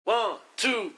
One, two.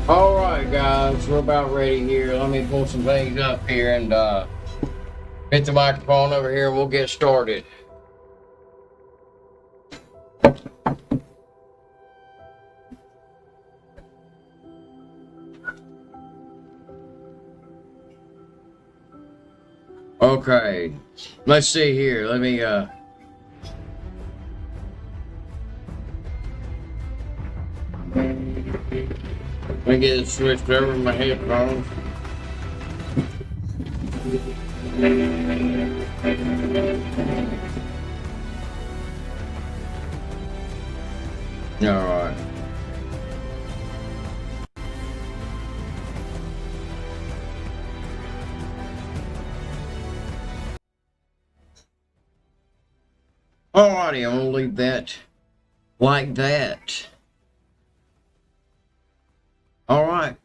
All right, guys, we're about ready here. Let me pull some things up here and hit the microphone over here and we'll get started. Okay, let's see here. Let me get it switched over my headphones. All right. Alrighty, I'm gonna leave that like that. Alright.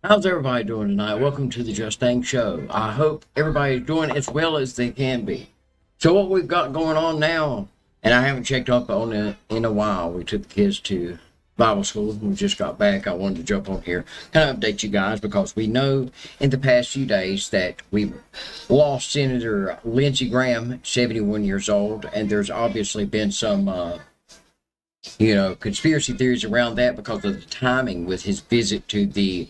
How's everybody doing tonight? Welcome to the Justang Show. I hope everybody's doing as well as they can be. So what we've got going on now, and I haven't checked up on it in a while. We took the kids to Bible school. We just got back. I wanted to jump on here, kind of update you guys, because we know in the past few days that we lost Senator Lindsey Graham, 71 years old, and there's obviously been some, conspiracy theories around that because of the timing with his visit to the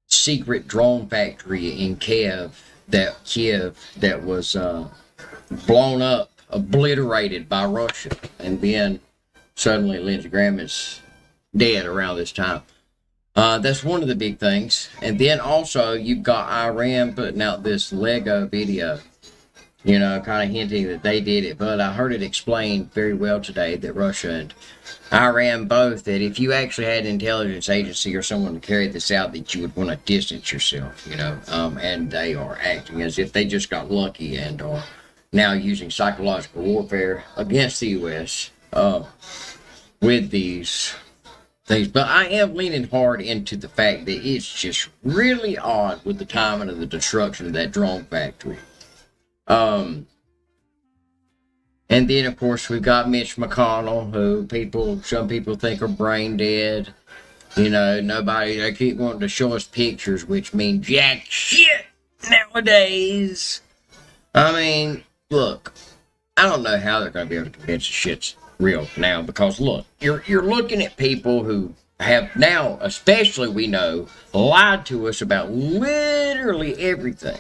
secret drone factory in Kiev that was blown up, obliterated by Russia, and then suddenly Lindsey Graham is dead around this time. That's one of the big things. And then also you've got Iran putting out this Lego video, kind of hinting that they did it. But I heard it explained very well today that Russia and Iran both, that if you actually had an intelligence agency or someone to carry this out, that you would want to distance yourself, and they are acting as if they just got lucky and are now using psychological warfare against the U.S. With these things. But I am leaning hard into the fact that it's just really odd with the timing of the destruction of that drone factory. And then, of course, we've got Mitch McConnell, who some people think are brain dead. They keep wanting to show us pictures, which mean jack shit nowadays. I mean, look, I don't know how they're going to be able to convince the shit's real now, because look, you're looking at people who have now, especially we know, lied to us about literally everything.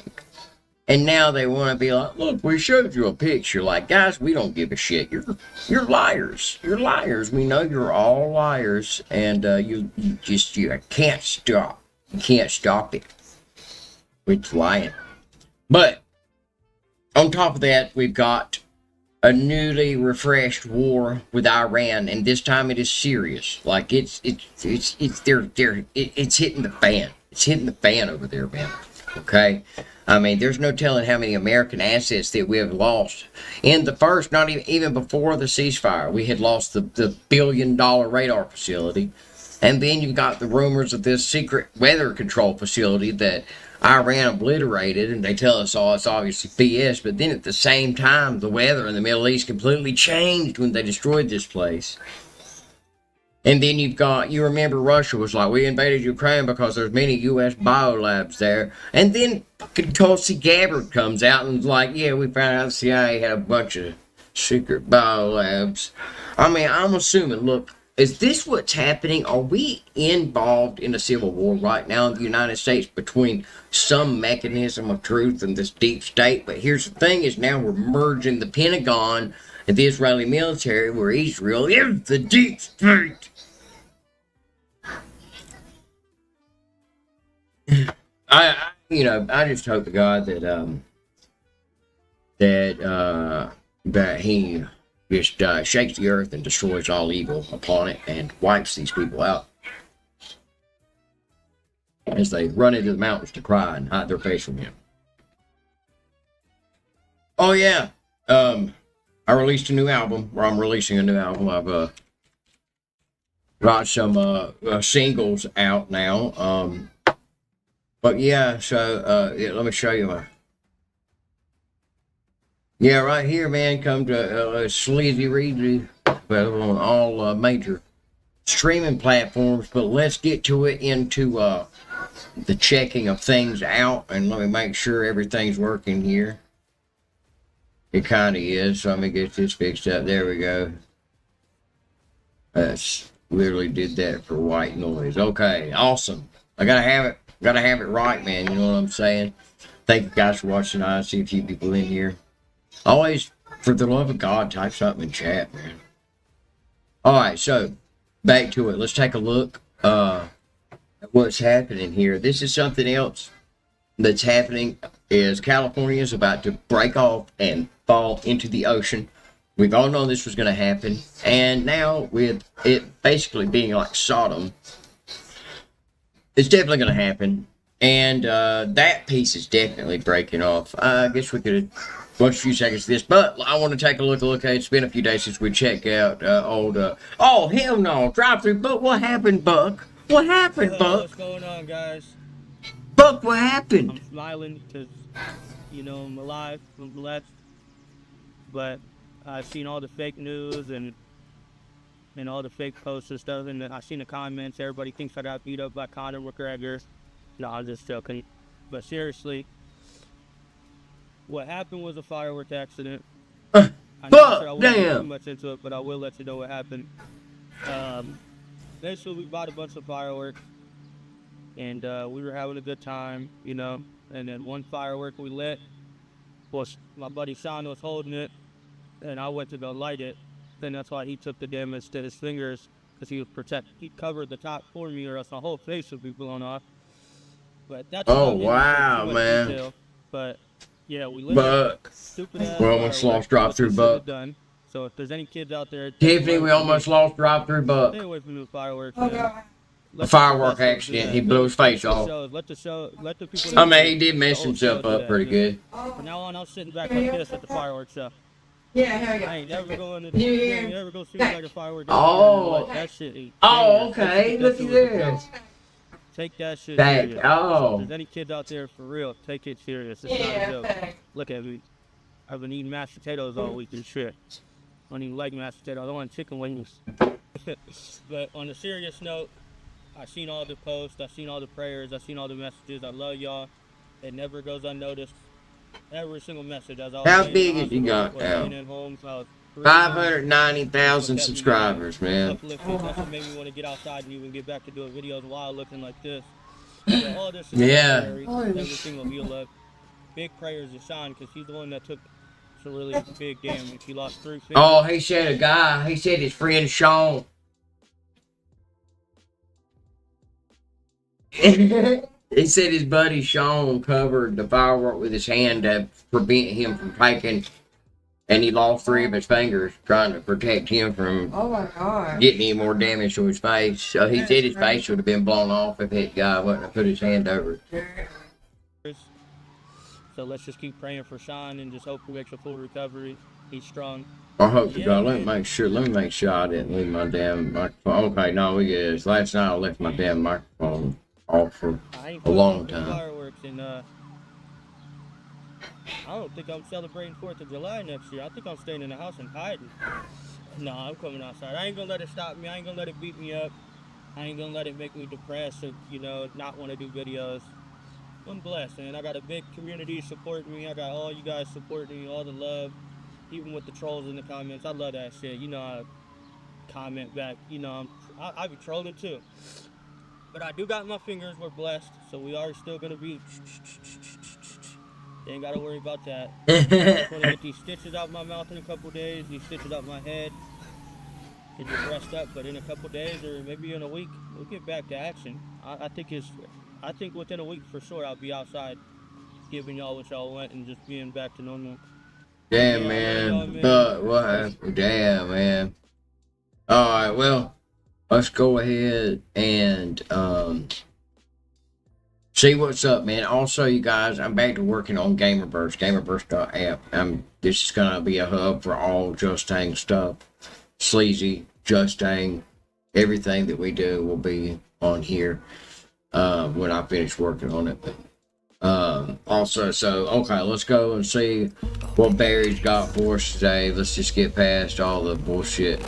And now they want to be like, look, we showed you a picture. Like, guys, we don't give a shit. You're liars. You're liars. We know you're all liars, and you can't stop. You can't stop it with lying. But on top of that, we've got a newly refreshed war with Iran, and this time it is serious. Like it's hitting the fan. It's hitting the fan over there, man. Okay, I mean, there's no telling how many American assets that we have lost. In the first, not even before the ceasefire, we had lost the $1 billion radar facility, and then you've got the rumors of this secret weather control facility that Iran obliterated, and they tell us all it's obviously BS, but then at the same time, the weather in the Middle East completely changed when they destroyed this place. And then you remember Russia was like, we invaded Ukraine because there's many U.S. biolabs there. And then fucking Tulsi Gabbard comes out and is like, yeah, we found out the CIA had a bunch of secret biolabs. I mean, I'm assuming, look, is this what's happening? Are we involved in a civil war right now in the United States between some mechanism of truth and this deep state? But here's the thing, is now we're merging the Pentagon and the Israeli military, where Israel is the deep state. I just hope to God that he just shakes the earth and destroys all evil upon it and wipes these people out as they run into the mountains to cry and hide their face from him. Oh yeah, I released a new album, or I'm releasing a new album. I've got some singles out now. But yeah, so let me show you right here, man. Come to Sleazy Reedy, available on all major streaming platforms. But let's get to it into the checking of things out, and let me make sure everything's working here. It kind of is, so let me get this fixed up. There we go. That's literally did that for white noise. Okay, awesome. I gotta have it Gotta have it right, man. You know what I'm saying? Thank you guys for watching. I see a few people in here. Always, for the love of God, type something in chat, man. Alright, so, back to it. Let's take a look at what's happening here. This is something else that's happening, is California is about to break off and fall into the ocean. We've all known this was going to happen. And now, with it basically being like Sodom, it's definitely going to happen. And that piece is definitely breaking off. I guess we could watch a few seconds of this, but I want to take a look. Okay, it's been a few days since we checked out old. Oh hell no! Drive-through Buck. What happened, Buck? What happened, Buck? What's going on, guys? Buck, what happened? I'm smiling because, you know, I'm alive, I'm blessed. But I've seen all the fake news and all the fake posts and stuff, and I've seen the comments. Everybody thinks I got beat up by Conor McGregor. No, I'm just joking. But seriously, what happened was a firework accident. I won't get too much into it, but I will let you know what happened. Basically, we bought a bunch of fireworks, and we were having a good time, you know. And then one firework we lit, was my buddy Sean was holding it, and I went to go light it. Then that's why he took the damage to his fingers, because he covered the top for me, or else my whole face would be blown off. But that's wow, man. Detail. But yeah, we lit stupid ass. We almost lost drive-through Buck. So if there's any kids out there, Tiffany, we almost lost drive-through Buck. Stay away from the fireworks. A firework accident. He blew his face off. Let the people. I mean, he did mess himself up pretty good. From now on, I'm sitting back like this at the fireworks show. Yeah, hell yeah. I ain't never going to never go see like a firework. Oh, like that shit. Okay. Look at this. Take that shit Back. serious. Oh. If there's any kids out there for real, take it serious. It's not a joke. Look at me. I've been eating mashed potatoes all week and shit. I don't even like mashed potatoes. I don't want chicken wings. But on a serious note, I've seen all the posts. I've seen all the prayers. I've seen all the messages. I love y'all. It never goes unnoticed. Every single message. How big has you got now? 590,000 subscribers, man. That's what made me want to get outside and even get back to doing videos while looking like this. So all this is everything will be love. Big prayers to Sean, because he's the one that took some really big damage. He lost 3 fingers. Oh, he said he said his friend Sean. He said his buddy Sean covered the firework with his hand to prevent him from taking, and he lost 3 of his fingers trying to protect him from getting any more damage to his face. So he said his face would have been blown off if that guy wouldn't have put his hand over it. So let's just keep praying for Sean and just hope he makes a full recovery. He's strong. I hope to God. Let me make sure I didn't leave my damn microphone. Okay, no, we get last night I left my damn microphone off for a long time. Fireworks and I don't think I'm celebrating 4th of July next year. I think I'm staying in the house and hiding. No, I'm coming outside. I ain't gonna let it stop me. I ain't gonna let it beat me up. I ain't gonna let it make me depressed or, you know, not want to do videos. I'm blessed, man. I got a big community supporting me. I got all you guys supporting me, all the love, even with the trolls in the comments. I love that shit. You know, I comment back. You know, I be trolling too. But I do got my fingers. We're blessed, so we are still gonna be. You ain't gotta worry about that. I just wanna get these stitches out my mouth in a couple days. These stitches out my head. And just rest up. But in a couple days or maybe in a week, we'll get back to action. I think within a week for sure I'll be outside, giving y'all what y'all want and just being back to normal. Damn, man. But what happened? Damn, man. All right, well. Let's go ahead and see what's up, man. Also, you guys, I'm back to working on Gamerverse, gamerverse.app. This is going to be a hub for all Justang stuff. Sleazy, Justang, everything that we do will be on here when I finish working on it. But also, so, okay, let's go and see what Barry's got for us today. Let's just get past all the bullshit.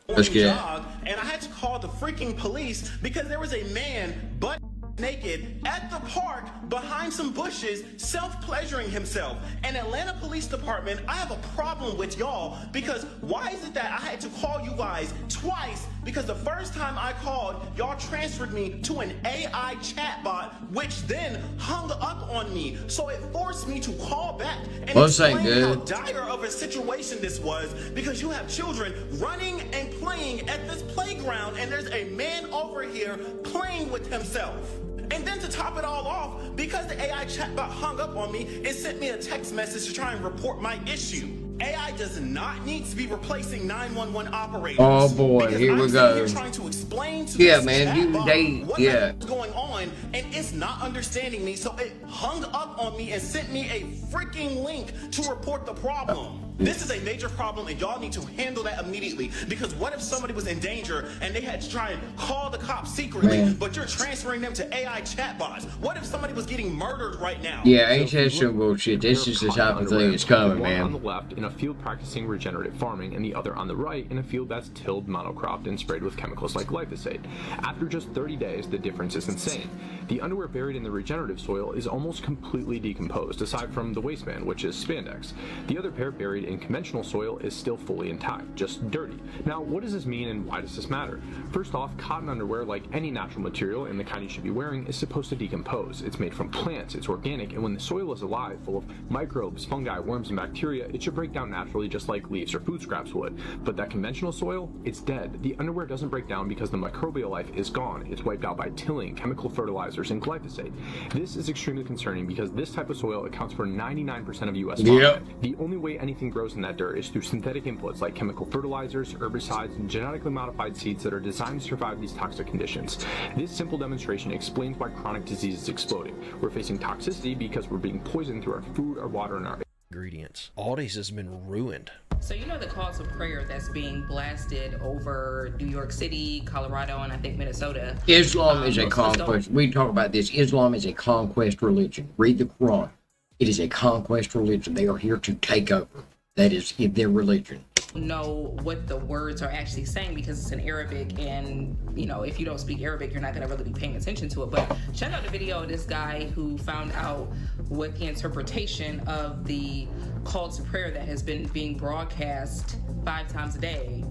Let's get it. And I had to call the freaking police because there was a man butt naked at the park behind some bushes self-pleasuring himself. And Atlanta Police Department, I have a problem with y'all because why is it that I had to call you guys twice Because the first time I called, y'all transferred me to an AI chatbot, which then hung up on me. So it forced me to call back and explain how dire of a situation this was, because you have children running and playing at this playground, and there's a man over here playing with himself. And then to top it all off, because the AI chatbot hung up on me, it sent me a text message to try and report my issue. AI does not need to be replacing 911 operators. Oh boy, here we go. Here trying to explain to this chatbot what's going on, and it's not understanding me, so it hung up on me and sent me a freaking link to report the problem. This is a major problem, and y'all need to handle that immediately, because what if somebody was in danger and they had to try and call the cops secretly, but you're transferring them to AI chatbots? What if somebody was getting murdered right now? Yeah, ain't that some bullshit? This is the type of thing that's coming, man. On the left in a field practicing regenerative farming, and the other on the right in a field that's tilled, monocropped, and sprayed with chemicals like glyphosate. After just 30 days, the difference is insane. The underwear buried in the regenerative soil is almost completely decomposed, aside from the waistband, which is spandex. The other pair buried in conventional soil is still fully intact, just dirty. Now, what does this mean and why does this matter? First off, cotton underwear, like any natural material and the kind you should be wearing, is supposed to decompose. It's made from plants, it's organic, and when the soil is alive, full of microbes, fungi, worms, and bacteria, it should break down naturally just like leaves or food scraps would. But that conventional soil, it's dead. The underwear doesn't break down because the microbial life is gone. It's wiped out by tilling, chemical fertilizers, and glyphosate. This is extremely concerning because this type of soil accounts for 99% of U.S. farmland. The only way anything grows in that dirt is through synthetic inputs like chemical fertilizers, herbicides, and genetically modified seeds that are designed to survive these toxic conditions. This simple demonstration explains why chronic disease is exploding. We're facing toxicity because we're being poisoned through our food, our water, and our ingredients. All this has been ruined. So you know the calls of prayer that's being blasted over New York City, Colorado, and I think Minnesota. Islam is a conquest. We talk about this. Islam is a conquest religion. Read the Quran. It is a conquest religion. They are here to take over. That is their religion. Know what the words are actually saying because it's in Arabic, and you know, if you don't speak Arabic, you're not going to really be paying attention to it. But check out the video of this guy who found out what the interpretation of the call to prayer that has been being broadcast 5 times a day,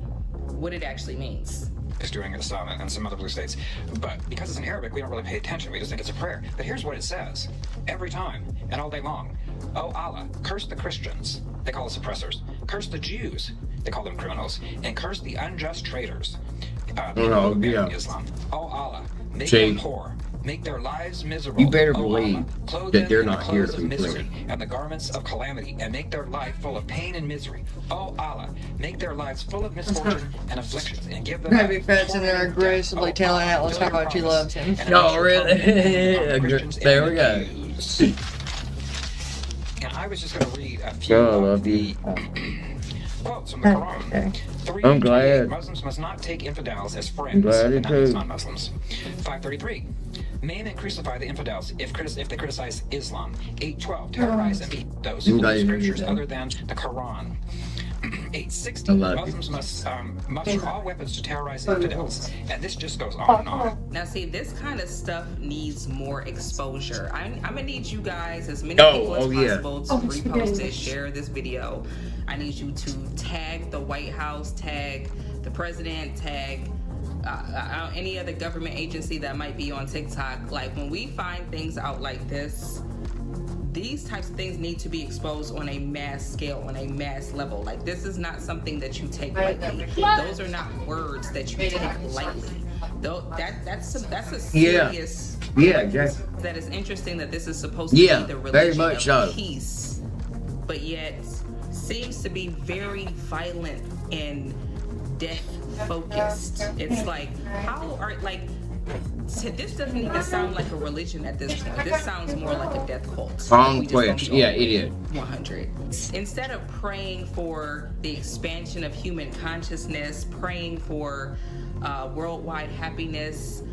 what it actually means. Is doing it and some other blue states, but because it's in Arabic, we don't really pay attention. We just think it's a prayer. But here's what it says every time and all day long: "Oh Allah, curse the Christians, they call us oppressors. Curse the Jews, they call them criminals, and curse the unjust traitors." Islam. "Oh Allah, make them poor, make their lives miserable. You better believe that they're not here to be misery and the garments of calamity, and make their life full of pain and misery. Oh Allah, make their lives full of misfortune and afflictions, and give them." Maybe Fed's in there aggressively telling Atlas how much he loves him. Oh, really? There we go. And I was just going to read a few of the quotes from the Quran. 3, I'm glad. Muslims must not take infidels as friends, and not as non-Muslims. 533. Maim and crucify the infidels if they criticize Islam. 812. Terrorize and beat those who believe scriptures other than the Quran. 860. Muslims must muster all weapons to terrorize infidels, and this just goes on and on. Now, see, this kind of stuff needs more exposure. I'm gonna need you guys, as many people as possible, to repost this, share this video. I need you to tag the White House, tag the president, tag any other government agency that might be on TikTok. Like, when we find things out like this, these types of things need to be exposed on a mass scale, on a mass level. Like, this is not something that you take lightly. Those are not words that you take lightly. Though that's a serious. Yeah, exactly. That is interesting that this is supposed to be the religion of peace, but yet seems to be very violent and death focused. It's like, how are so this doesn't even sound like a religion at this point. This sounds more like a death cult. Conquest. Yeah, it is. 100. Instead of praying for the expansion of human consciousness, praying for worldwide happiness,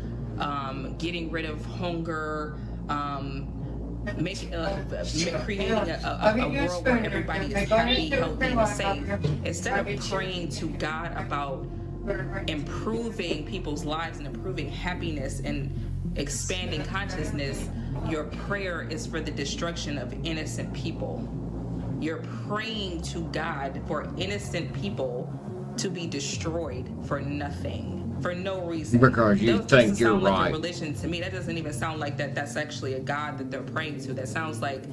getting rid of hunger, creating a world where everybody is happy, healthy, and safe. Instead of praying to God about improving people's lives and improving happiness and expanding consciousness, your prayer is for the destruction of innocent people. You're praying to God for innocent people to be destroyed for nothing. for no reason. Because you Those think doesn't you're sound like right. a religion to me. That doesn't even sound like that's actually a God that they're praying to. That sounds like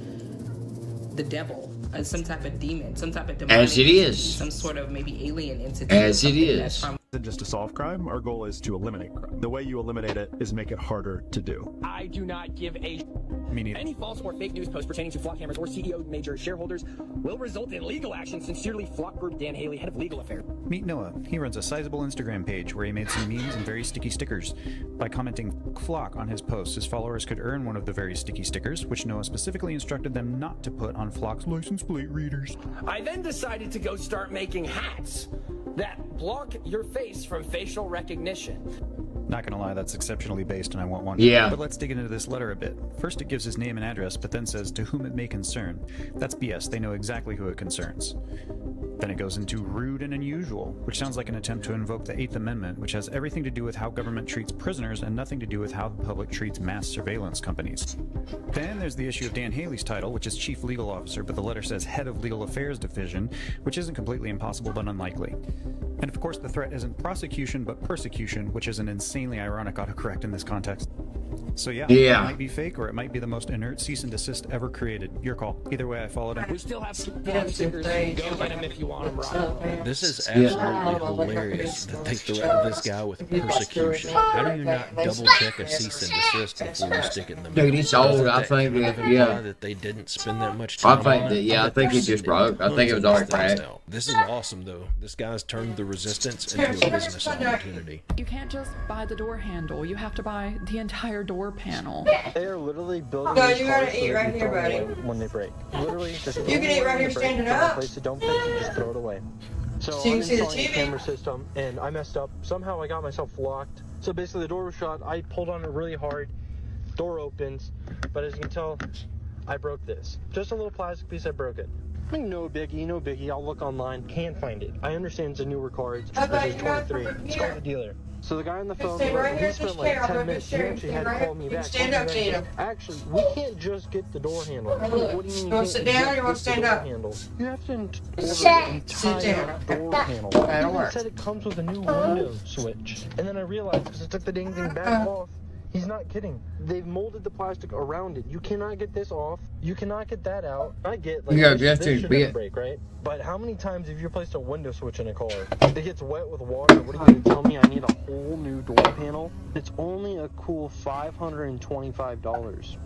the devil, some type of demon, some type of demonic As it entity, is. some sort of maybe alien entity. As it That's is. from Isn't just to solve crime. Our goal is to eliminate crime. The way you eliminate it is make it harder to do. I do not give a Me neither. any false or fake news posts pertaining to Flock Hammers or CEO major shareholders will result in legal action. Sincerely, Flock Group, Dan Haley, head of legal affairs. Meet Noah. He runs a sizable Instagram page where he made some memes and very sticky stickers. By commenting Flock on his posts, his followers could earn one of the very sticky stickers, which Noah specifically instructed them not to put on Flock's license plate readers. I then decided to go start making hats that block your face from facial recognition. Not gonna lie, that's exceptionally based and I want one. Yeah. But let's dig into this letter a bit. First it gives his name and address, but then says to whom it may concern. That's BS, they know exactly who it concerns. Then it goes into rude and unusual, which sounds like an attempt to invoke the 8th Amendment, which has everything to do with how government treats prisoners and nothing to do with how the public treats mass surveillance companies. Then there's the issue of Dan Haley's title, which is Chief Legal Officer, but the letter says Head of Legal Affairs Division, which isn't completely impossible but unlikely. And of course the threat isn't prosecution but persecution, which is an insanely ironic autocorrect in this context. So yeah, it might be fake or it might be the most inert cease and desist ever created. Your call. Either way, I followed him. We still have some stickers. Go get them if you want them, Rob. This is absolutely hilarious that they threaten this guy with persecution. How do you not double check a cease and desist before you stick it in the mail? Dude, it's old. I think that they didn't spend that much time. I think that, I think it just broke. I think it was all cracked. This is awesome though. This guy's turned the resistance into a business opportunity. You can't just buy the door handle. You have to buy the entire door panel. They are literally building. No, you gotta eat right here, buddy. When they break, literally just. You can eat right here standing up. Place it, don't fix it, just throw it away. So you can see the TV. Camera system, and I messed up. Somehow I got myself locked. So basically, the door was shut. I pulled on it really hard. Door opens, but as you can tell, I broke this. Just a little plastic piece. I broke it. I mean, no biggie, no biggie. I'll look online. Can't find it. I understand it's a newer car. It's 23. It's called the dealer. So the guy on the phone, he spent like 10 minutes. He actually had to call me back. Stand up, Gina. Actually, we can't just get the door handle. What do you mean? You want to sit down or you want to stand up? Handle? You have to order the entire door panel. That'll work. It said it comes with a new window switch. And then I realized, because I took the dang thing back off, he's not kidding. They've molded the plastic around it. You cannot get this off. You cannot get that out. I get, like, this should never break, right? But how many times have you placed a window switch in a car? It gets wet with water. What are you going to tell me? I need a whole new door panel? It's only a cool $525.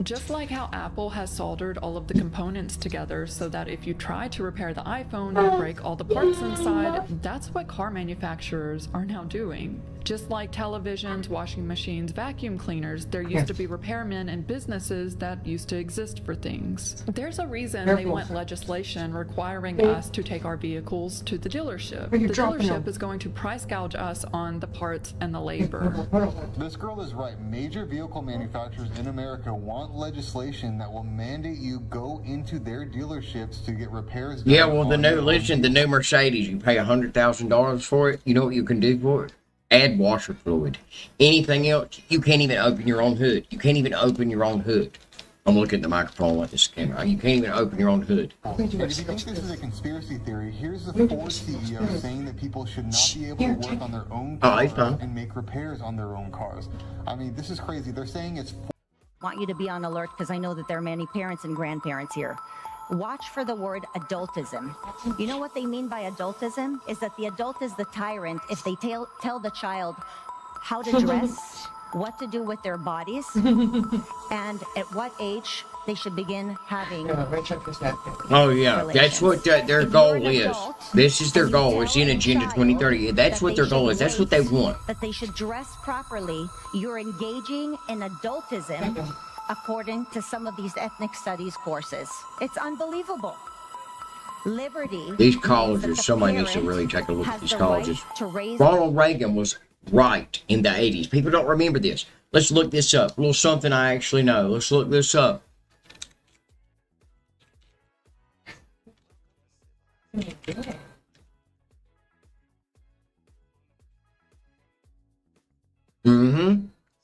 Just like how Apple has soldered all of the components together so that if you try to repair the iPhone, you break all the parts inside, that's what car manufacturers are now doing. Just like televisions, washing machines, vacuum cleaners, there used to be repairmen and businesses that used to exist for things. There's a reason they want legislation requiring us to take our vehicles to the dealership. The dealership is going to price gouge us on the parts and the labor. This girl is right. Major vehicle manufacturers in America want legislation that will mandate you go into their dealerships to get repairs done. Yeah, well, the new Mercedes, you pay $100,000 for it. You know what you can do for it? Add washer fluid. Anything else, you can't even open your own hood. You can't even open your own hood. I'm looking at the microphone like this camera. You can't even open your own hood. If you think this is a conspiracy theory, here's the Ford CEO saying that people should not be able to work on their own cars and make repairs on their own cars. I mean, this is crazy. They're saying it's... Want you to be on alert because I know that there are many parents and grandparents here. Watch for the word adultism. You know what they mean by adultism? Is that the adult is the tyrant if they tell the child how to dress, what to do with their bodies, and at what age they should begin having. Oh yeah, that's what their goal is. This is their goal. It's in Agenda 2030. That's what their goal is. That's what they want. That they should dress properly. You're engaging in adultism according to some of these ethnic studies courses. It's unbelievable. Liberty. These colleges, somebody needs to really take a look at these colleges. Ronald Reagan was right in the 80s. People don't remember this. Let's look this up. A little something I actually know. Let's look this up.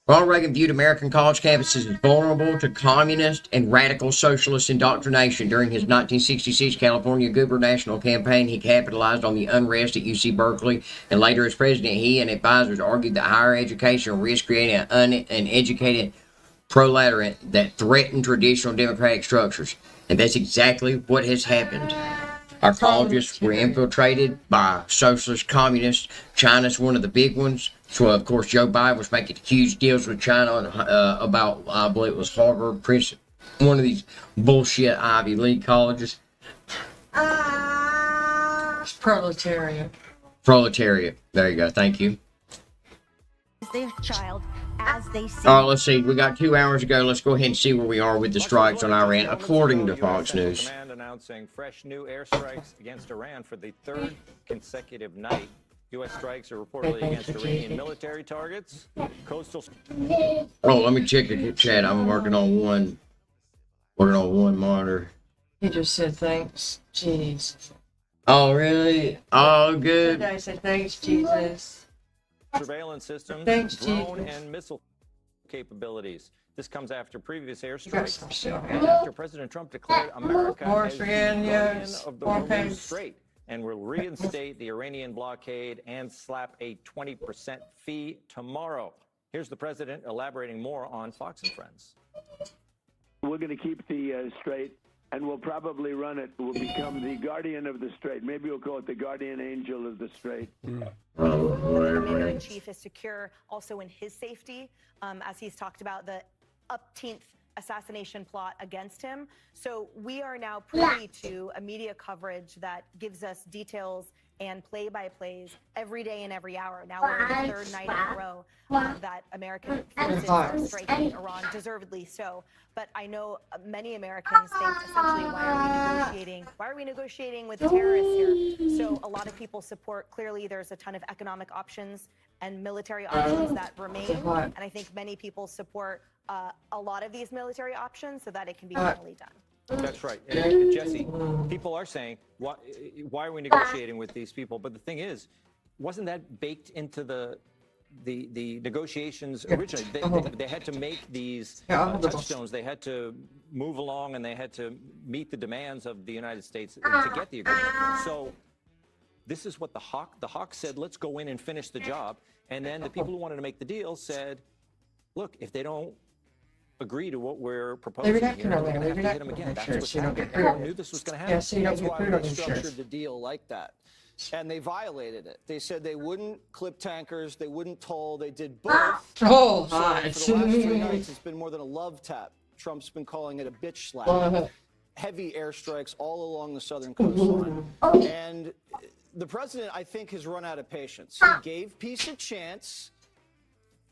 Ronald Reagan viewed American college campuses as vulnerable to communist and radical socialist indoctrination. During his 1966 California gubernatorial campaign, he capitalized on the unrest at UC Berkeley, and later as president, he and advisors argued that higher education risks creating an uneducated proletariat that threatened traditional democratic structures. And that's exactly what has happened. Our colleges were infiltrated by socialist communists. China's one of the big ones. So, of course, Joe Biden was making huge deals with China about, I believe it was Harvard, Princeton, one of these bullshit Ivy League colleges. It's proletariat. Proletariat. There you go. Thank you. Their child as they see. All right, let's see. We got 2 hours ago. Let's go ahead and see where we are with the strikes on Iran, according to Fox News. Command announcing fresh new airstrikes against Iran for the third consecutive night. U.S. strikes are reportedly against Iranian military targets, coastal. Oh, let me check the chat. I'm working on one monitor. He just said thanks, jeez. Oh, really? Oh, good. I said thanks, Jesus. Surveillance systems, Thanks, drone Jesus. and missile capabilities. This comes after previous airstrikes Sure. and after President Trump declared America as the guardian yes. of the Hormuz Strait and will reinstate the Iranian blockade and slap a 20% fee tomorrow. Here's the president elaborating more on Fox and Friends. We're going to keep the strait, and we'll probably run it. We'll become the guardian of the strait. Maybe we'll call it the guardian angel of the strait. Commander-in-Chief is secure also in his safety, as he's talked about the 18th assassination plot against him. So we are now privy to a media coverage that gives us details and play-by-plays every day and every hour. Now we're in the third night in a row that American forces are striking Iran, deservedly so. But I know many Americans think essentially, why are we negotiating with terrorists here? So a lot of people support, clearly there's a ton of economic options and military options that remain. And I think many people support a lot of these military options so that it can be finally done. That's right. And Jesse, people are saying, why are we negotiating with these people? But the thing is, wasn't that baked into the negotiations originally? They had to make these touchstones. They had to move along, and they had to meet the demands of the United States to get the agreement. So this is what the Hawk said, let's go in and finish the job. And then the people who wanted to make the deal said, look, if they don't agree to what we're proposing, we're going to have to hit them again. That's what's happening. Everyone knew this was going to happen. That's why they structured the deal like that. And they violated it. They said they wouldn't clip tankers, they wouldn't toll, they did both. Oh, so hot. For the last 3 nights, it's been more than a love tap. Trump's been calling it a bitch slap. Heavy airstrikes all along the southern coastline. And the president, I think, has run out of patience. He gave peace a chance.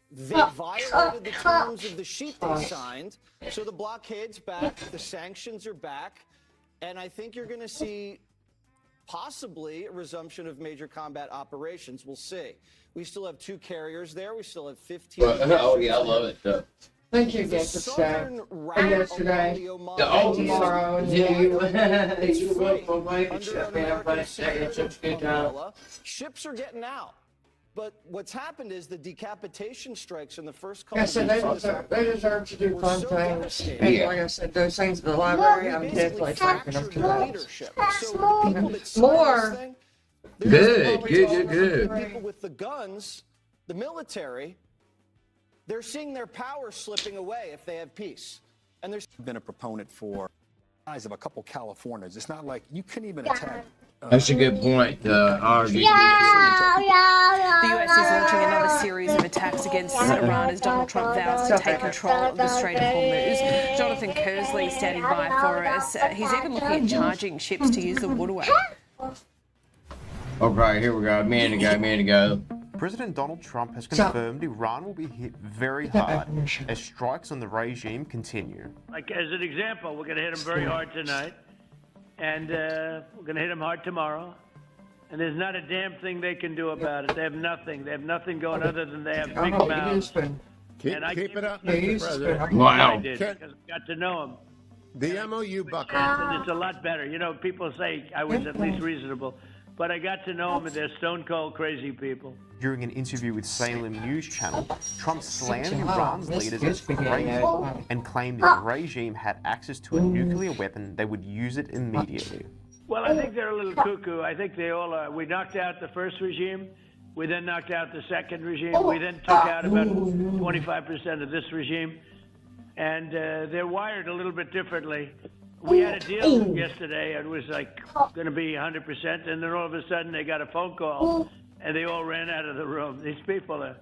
They violated the terms of the sheet they signed. So the blockade's back, the sanctions are back, and I think you're going to see possibly a resumption of major combat operations. We'll see. We still have 2 carriers there. We still have 15. Oh, yeah, I love it. Thank you again for today. And yesterday. Oh, tomorrow. Ships are getting out. But what's happened is the decapitation strikes in the first couple of days. They deserve to do fun things. And like I said, those things in the library, I'm definitely taking them to those. More. Good. People with the guns, the military, they're seeing their power slipping away if they have peace. And there's been a proponent for the size of a couple Californias. It's not like you couldn't even attack. That's a good point. The U.S. is launching another series of attacks against Iran as Donald Trump vows to take control of the Strait of Hormuz. Jonathan Kersley standing by for us. He's even looking at charging ships to use the waterway. Okay, here we go. A minute ago. President Donald Trump has confirmed Iran will be hit very hard as strikes on the regime continue. Like, as an example, we're going to hit them very hard tonight. And we're going to hit them hard tomorrow. And there's not a damn thing they can do about it. They have nothing. They have nothing going other than they have big mouths. Keep it up, Mr. President. Wow. I did, because I got to know him. The MOU bucket. And it's a lot better. You know, people say I was at least reasonable. but I got to know them, and they're stone cold crazy people. During an interview with Salem News Channel, Trump slammed Iran's leaders as crazy and claimed if the regime had access to a nuclear weapon, they would use it immediately. Well, I think they're a little cuckoo. I think they all are. We knocked out the first regime. We then knocked out the second regime. We then took out about 25% of this regime. And they're wired a little bit differently. We had a deal yesterday. It was like going to be 100%. And then all of a sudden they got a phone call and they all ran out of the room. These people are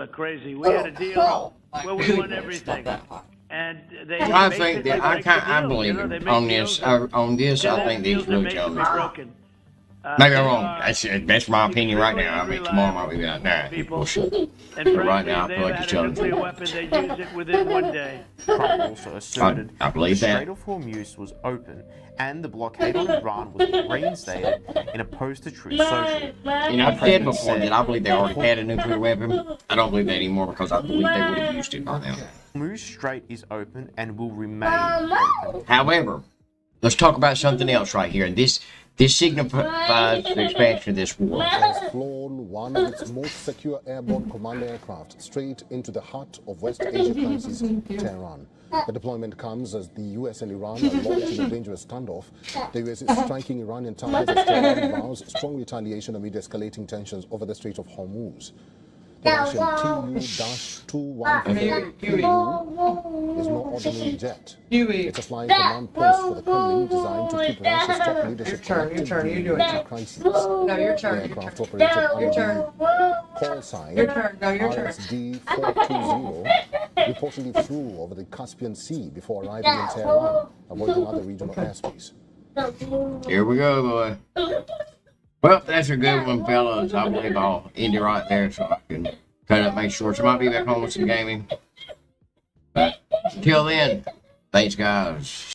crazy. We had a deal where we won everything. And they I think that I believe on this. I think these really gentlemen. Maybe I'm wrong. That's my opinion right now. I mean, tomorrow might be like, nah, bullshit. But right now, I feel like it's a nuclear weapon. They use it within 1 day. Trump also asserted I believe the that. Strait of Hormuz was open and the blockade on Iran was reinstated in a post-the-truth social. I've said before that I believe they already had a nuclear weapon. I don't believe that anymore because I believe they would have used it by now. Hormuz Strait is open and will remain open. However, let's talk about something else right here. This signifies the expansion of this war. Has flown one of its most secure airborne command aircraft straight into the heart of West Asia crisis, Tehran. The deployment comes as the U.S. and Iran are locked in a dangerous standoff. The U.S. is striking Iranian targets as Tehran vows strong retaliation amid escalating tensions over the Strait of Hormuz. The Russian Tu-154 is no ordinary jet. It's a flying command post for the Kremlin designed to keep Russia's top leadership connected during the crisis. The aircraft operated under the call sign RSD-420 reportedly flew over the Caspian Sea before arriving in Tehran, avoiding other regional airspace. Here we go, boy. Well, that's a good one, fellas. I believe I'll end it right there so I can cut up, make sure. So I might be back home with some gaming. But until then, thanks, guys.